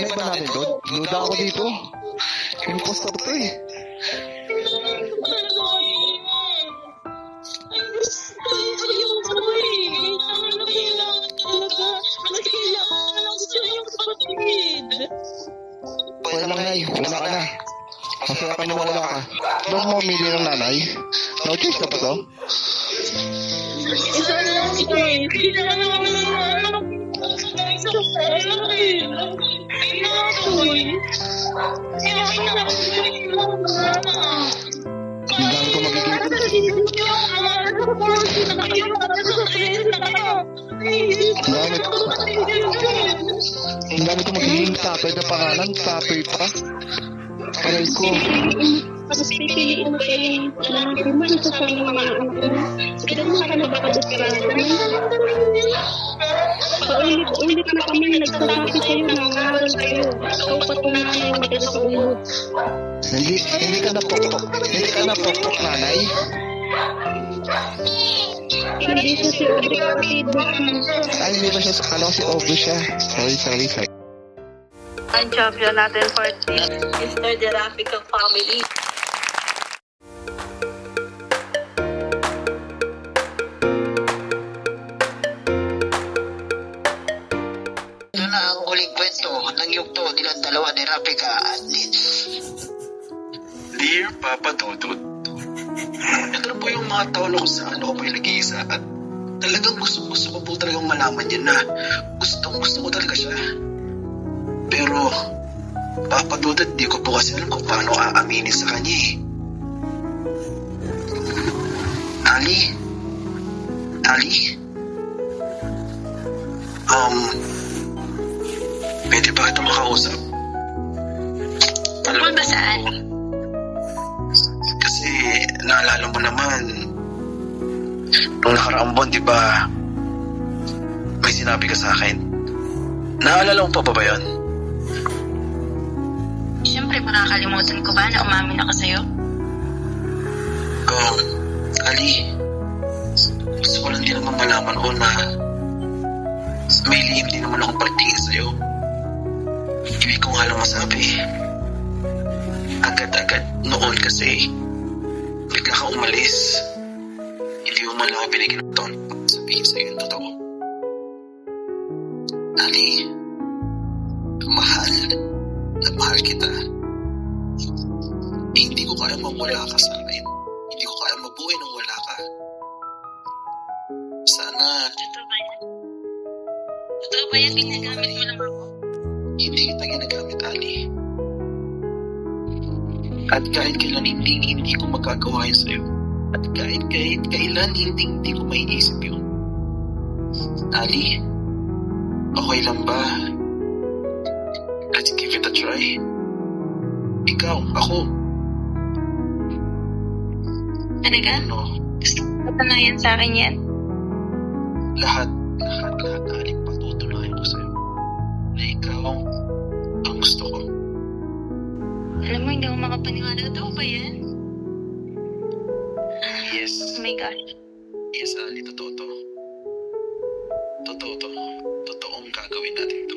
Ano ba natin to? Duda ako dito. Impostor to eh. Okay lang, Nay. Wala ka na. Masaya ka na wala ka. Doon mo umili ng nanay. No choice na ba to? Ang dami ko magiging... Ang dami ko magiging tapay na pangalan. Tapay pa. Aray ko. Tapos pipiliin mo kayo naman sa mga anak mo. Kaya mo ka na baka desperado. Paulit na kami nagsasabi sa'yo na ngaral kayo. Ikaw patunay na magkasaulo. Hindi ka napokpok. Hindi ka napokpok, nanay. Hindi siya si Audrey kapatid. Ay, hindi ba siya sa kalaw si Obo siya? Sorry. Ang champion natin for this Mr. Derafica family. Ito na ang huling kwento ng yugto nilang dalawa ni Rapica at Nitz. Dear Papa Dudut, ito po yung mga tao na kung saan ako po yung nag-iisa at talagang gusto ko po talagang malaman niya na gusto ko talaga siya. Pero, Papa Dudut, di ko po kasi alam kung paano aaminin sa kanya eh. Ali? Pwede ba kita makausap? Tungkol ba saan? Kasi naalala mo naman, nung nakaraang buwan, di ba, may sinabi ka sa akin. Naalala mo pa ba yun? Siyempre, makakalimutan ko ba na umamin ako sa'yo? Ali, gusto ko lang din naman malaman ko na may lihim din naman akong pagtingin sa'yo. Ibig ko nga lang masabi, agad-agad noon kasi bigla ka umalis. Hindi mo man lang ako binigyan ng taon para sabihin sa'yo yung totoo. Ali, mahal kita. Hindi ko kaya mawala ka sa akin. Hindi ko kaya mabuhay nang wala ka. Sana... Totoo ba yan? Totoo ba yan? Ginagamit mo lang ako? Hindi kita ginagamit, Ali. At kahit kailan hindi ko magagawa yun sa'yo. At kahit kailan hindi ko maiisip yun. Ali, okay lang ba? Let's give it a try. Ikaw, ako. Talaga? Ano? Gusto mo patunayan sa akin yan? Lahat, Ali, patutunayan ko sa'yo. Na ikaw ang gusto ko. Alam mo, hindi ako makapaniwala. Totoo ba yan? Yes. Oh my gosh. Yes, Ali, totoo to. Totoo to. Totoong gagawin natin to.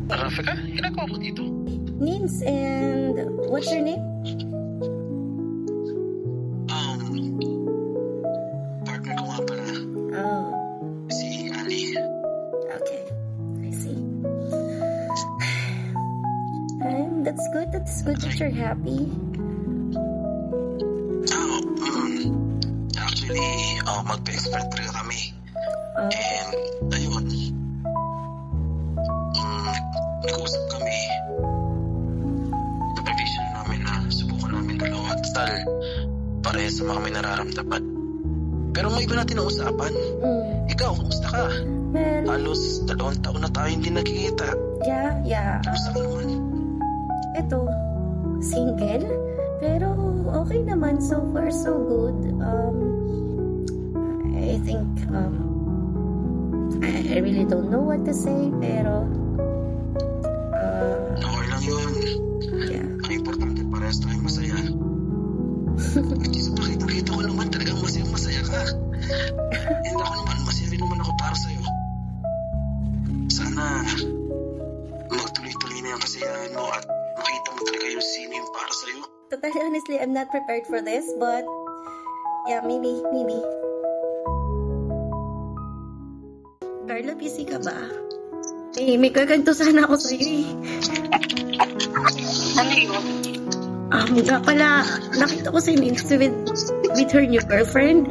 Rafika, ginagawa mo dito? Nins, and what's your name? Partner ko nga pala. Oh, Si Ali. okay. I see. That's good. That's good that you're happy. Actually, magpa-expert talaga kami. Oh, And, ayun. Nag-usap kami. Napavision namin na subukan namin dalawa at tal. Parehas sa mga may nararamdaman. Pero may iba natin ang usapan. Ikaw, kumusta ka? well, Halos 2 taon na tayo hindi nagkikita. yeah. Kumusta ka naman? Ito, single. Pero okay naman. So far, so good. I think, I really don't know what to say, pero, Okay lang yun. yeah. Ang importante, parehas tayong masaya. At isa pakita ko naman talagang masaya ka. And ako naman, masaya naman ako para sa'yo. Sana magtuloy-tuloy na yung kasiyahan mo at makita mo talaga yung sino yung para sa'yo. Totally honestly, I'm not prepared for this, but yeah, maybe. Carla, busy ka ba? Eh, may kaganto sana ako sa'yo eh. Ano yun? Nga pala, nakita ko sa Insta with her new girlfriend.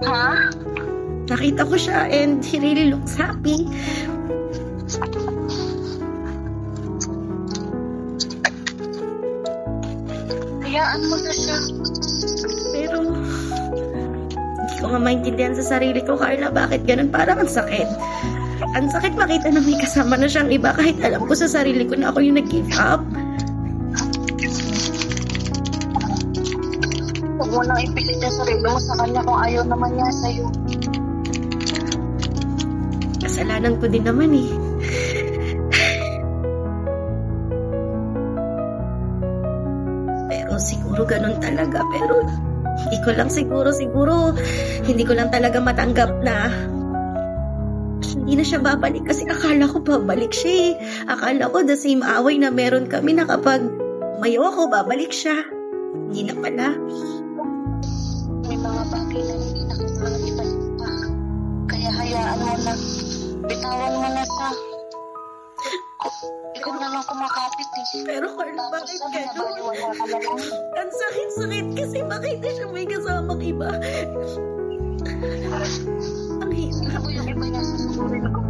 Ha? Nakita ko siya and he really looks happy. Hayaan mo na siya. Pero, hindi ko nga maintindihan sa sarili ko, Carla, bakit ganun? Parang ang sakit. Ang sakit makita na may kasama na siyang iba kahit alam ko sa sarili ko na ako yung nag-give up. Huwag mo nang ipilit yung sarili mo sa kanya kung ayaw naman niya sa'yo. Kasalanan ko din naman eh. Pero siguro ganun talaga. Pero hindi ko lang siguro hindi ko lang talaga matanggap na hindi na siya babalik kasi akala ko babalik siya eh. Akala ko the same away na meron kami na kapag mayo ako, babalik siya. Hindi na pala. May mga bagay na hindi na kailangan ibalik pa. Kaya hayaan mo na. Bitawan mo na siya. Ikaw na lang kumakapit eh. Pero Carla, bakit ganun? Wala ka na lang. Ang sakit-sakit kasi makita siya may kasamang iba. Ang hirap. Ako yung iba niya susugurin ko.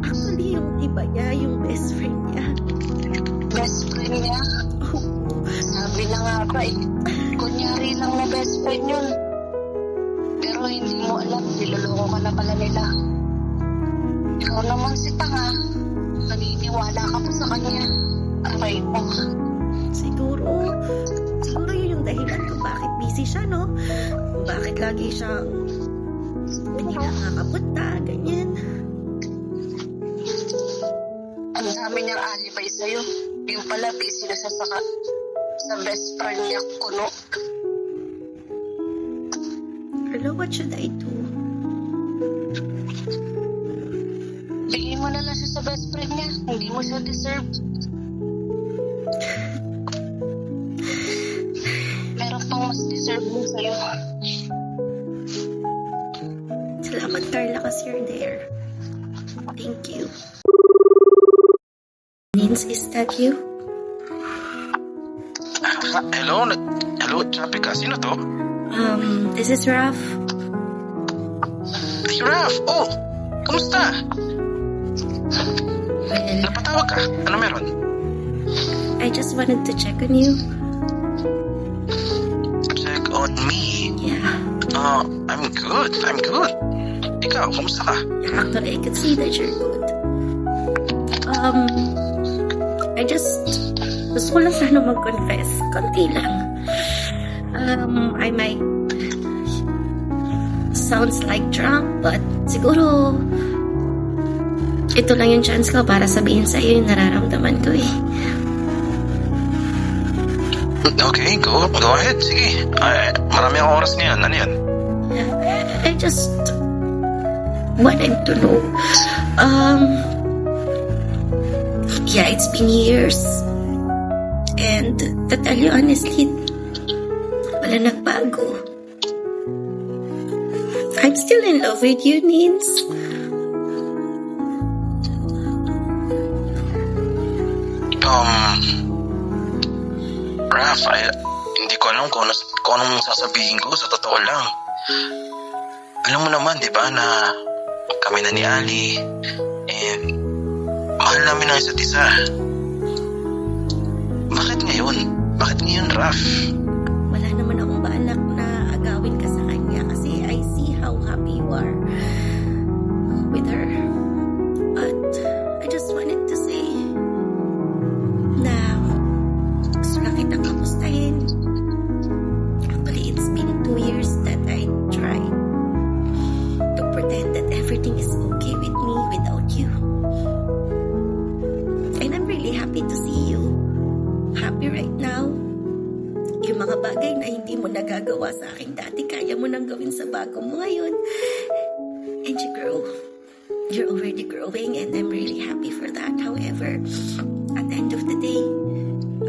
Actually, yung iba niya, yung best friend niya. Best friend niya? Sabi na nga ba eh. Kunyari lang na best friend yun. Pero hindi mo alam, niloloko ka na pala nila. Ikaw naman si tanga. Naniniwala ka pa sa kanya. Aray mo. Siguro yun yung dahilan kung bakit busy siya, no? Kung bakit lagi siyang hindi nakakapunta, ganyan. Ang dami niyang alibay sa'yo. Yung pala, busy na siya sa best friend niya, Kuno. Carla, what should I do? Bigyan mo na lang siya sa best friend niya. Hindi mo siya deserve. Meron pang mas deserve mo sa'yo. Salamat, Carla, kasi you're there. Thank you. Nins, is that you? Hello, Chapika. Sino to? This is Raf. Hey, Raf. Oh, kumusta? Well, Napatawag ka? Ano meron? I just wanted to check on you. Check on me. Yeah. I'm good. Ikaw, kumusta ka? Actually, I could see that you're good. Gusto ko lang sana mag-confess. Konti lang. I might sounds like drunk, but siguro ito lang yung chance ko para sabihin sa'yo yung nararamdaman ko eh. Okay, go ahead. Sige. Marami akong oras ngayon. Ano yan? I just wanted to know. Yeah, it's been years. And to tell you honestly, wala nagbago. I'm still in love with you, Nins. Raf, hindi ko alam kung anong sasabihin ko. Sa totoo lang. Alam mo naman, di ba, na kami na ni Ali, and mahal namin ang isa't isa. Bakit ngayon, Raf? Wala naman akong balak na agawin ka sa kanya kasi I see how happy you are with her. But I just wanted to say na gusto lang kitang kamustahin. Actually, it's been 2 years that I tried to pretend that everything is okay with me without you. And I'm really happy to see you happy right now. Yung mga bagay na hindi mo nagagawa sa akin dati, kaya mo nang gawin sa bago mo ngayon. And you grow. You're already growing and I'm really happy for that. However, at the end of the day,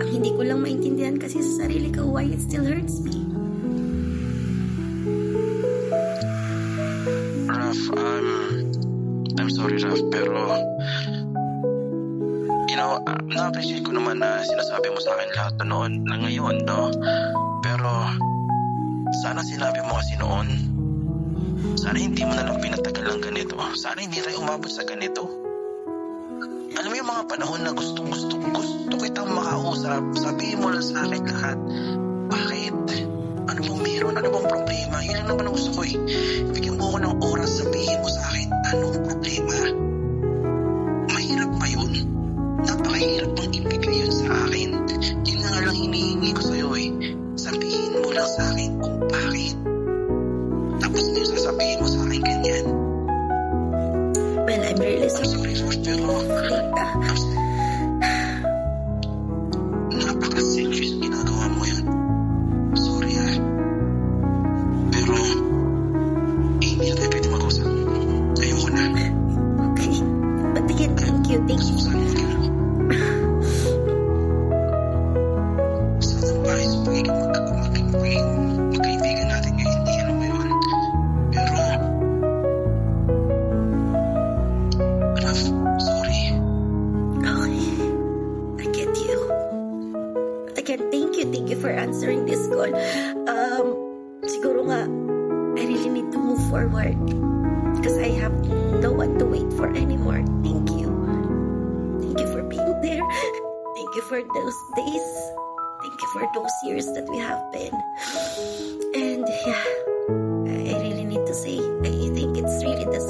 ang hindi ko lang maintindihan kasi sa sarili ko why it still hurts me. Raf, I'm sorry, Raf, pero na-appreciate ko naman na sinasabi mo sa akin lahat na noon na ngayon, no? Pero sana sinabi mo kasi noon. Sana hindi mo na lang pinatagal ng ganito. Sana hindi tayo umabot sa ganito. Alam mo yung mga panahon na gusto kitang makausap, sabihin mo lang sa akin lahat. Bakit? Ano bang meron? Ano bang problema? Yun lang naman ang gusto ko eh. Bigyan mo ako ng oras, sabihin mo sa akin, anong problema? Mahirap ba yun? Napakahirap bang ibigay yun sa akin? Yun na nga lang hinihingi ko sa'yo eh. Sabihin mo lang sa akin kung bakit. Tapos ngayon sasabihin mo sa akin ganyan. Well, I'm really I'm sorry, Raf, pero napaka-selfish ginagawa mo yun. Sorry ah. Pero hindi na tayo pwede mag-usap. Ayoko na. Okay. But again, thank you. Thank you. Sana ba sa pagiging magkaibigan natin ngayon, hindi ano mo yun. Pero Raf, sorry. Okay. I get you. But again, thank you. Thank you for answering this call. Siguro nga, I really need to move forward. Because I have no one to wait for anymore. Thank you. Thank you for being there. Thank you for those days. Thank you for those years that we have been. And yeah, I really need to say, I think it's really the